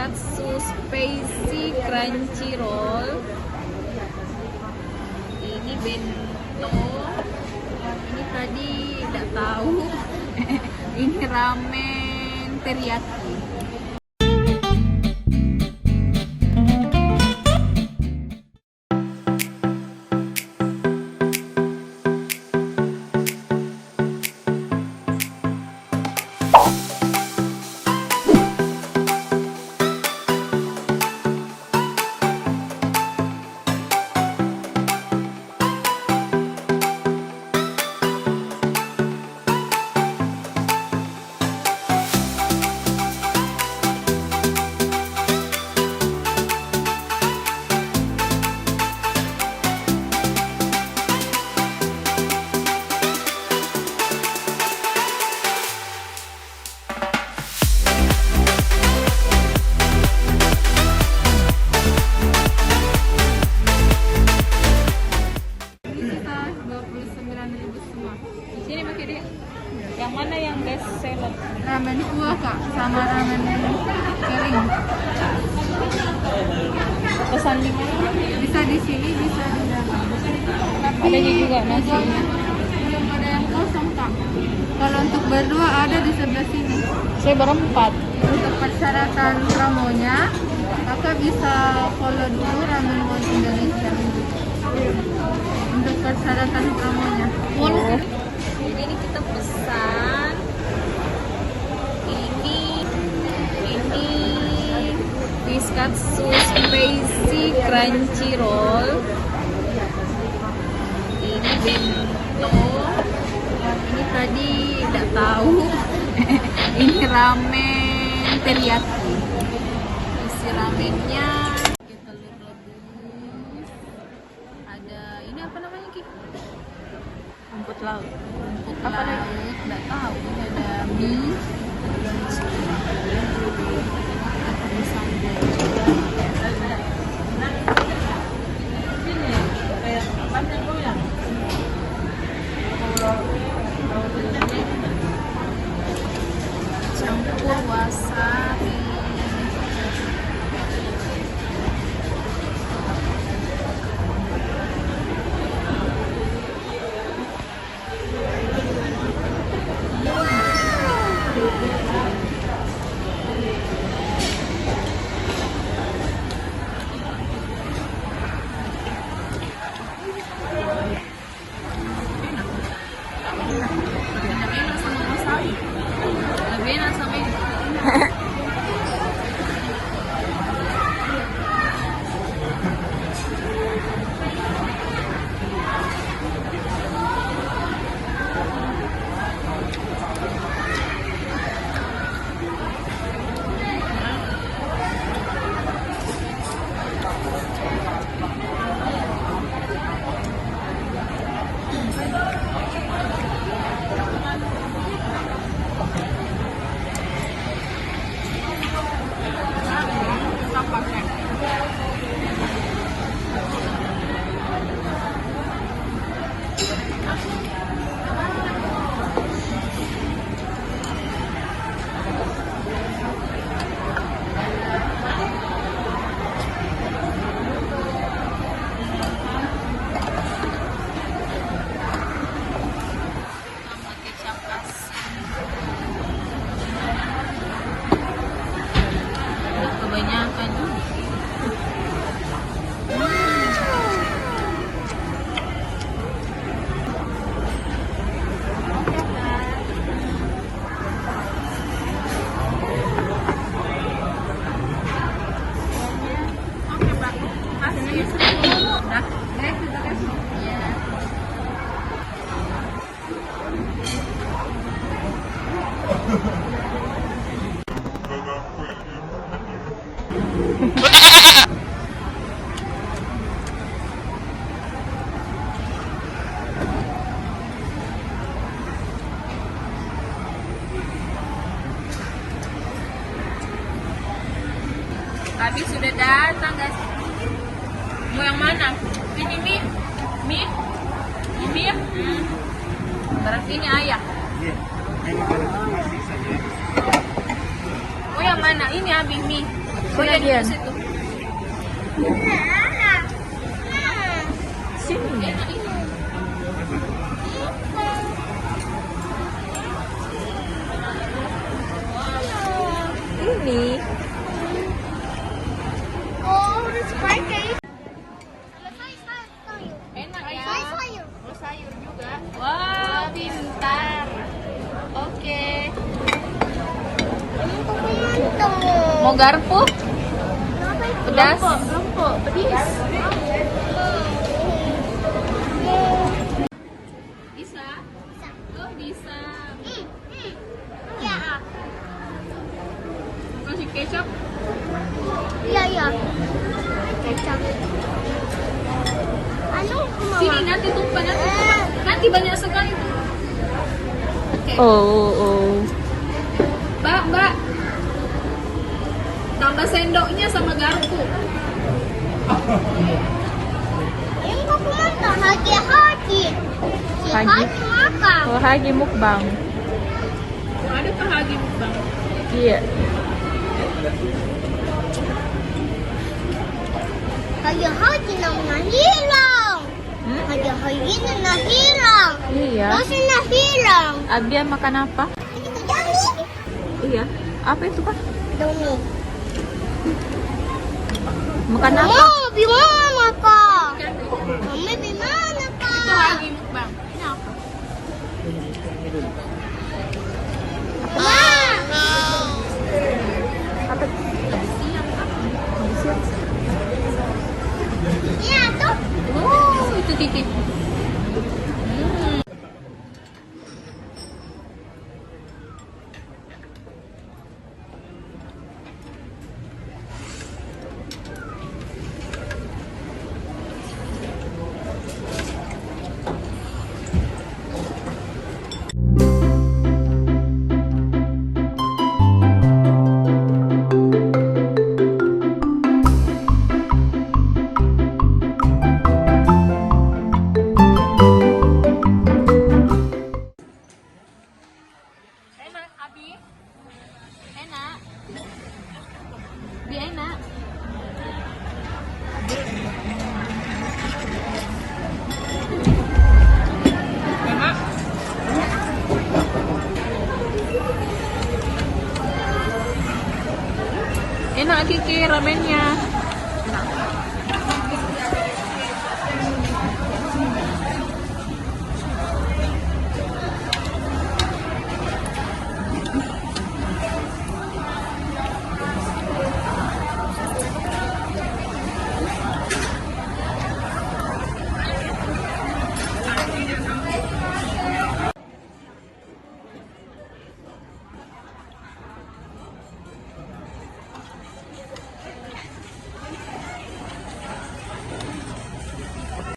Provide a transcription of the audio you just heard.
Biskatsu Spicy Crunchy Roll. Ini bento. Ini tadi tidak tahu. Ini ramen teriyaki. Sini pakai dia. Yang mana yang best seller? Ramen kuah kak, sama ramen kering. Pesan di mana? Bisa di sini, bisa di dalam. Tapi Ada juga nasi. belum ada yang kosong kak. Kalau untuk berdua ada di sebelah sini. Saya berempat. Untuk persyaratan promonya, kakak bisa follow dulu Ramen World Indonesia. Untuk persyaratan promonya. Oh. Ini kita pesan. Ini Biskatsu Spicy Crunchy Roll. Ini bento. Ini tadi tidak tahu. Ini ramen teriyaki. Isi ramennya telur rebus. Ada ini apa namanya Ki? Rumput laut. Rumput Apa laut. lagi? Nggak tahu. Ini ada mie. Ada sambal juga. Campur wasabi. Enak sama wasabi. Lebih enak sama ini. Sama kecap asin. Udah kebanyakan. Oke, Mbak. Masih udah. Iya. Tadi sudah datang guys. Mau yang mana? Ini mie? Mie? Ini ya? Berarti ini ayah. Oh yang mana? Ini habis mie. Kuya, Sino yan? situ. Sino yan? Ini. Oh, it's pancake. Enak ya. Sayur. Oh, sayur juga. Wow, pintar. Oke. Mau garpu? Pedas? Lompok, pedis. Bisa. Oh, bisa. Ya, Kasih kecap? ya. Kecap. Anu, Sini nanti tumpah nanti. Nanti banyak sekali. Oke. Oh. Mbak. Tambah sendoknya sama garpu. Yang aku makan hagi. Si Hagi? hagi makan. Oh, Hagi mukbang. Ada pahagi bang. Iya. Hagi na hilang. Hmm? Hagi na hilang. Iya. Nasi na hilang. Abia makan apa? Dami. Iya. Apa itu, Pak? Dami. Makan apa? Oh, gimana kak? Mami gimana Itu kak? hagi bang. Ini apa? Ma. Apa? Iya tuh. Oh, itu titik. Enak, Abi. Enak. Bi enak. Enak. Enak Kiki ramennya.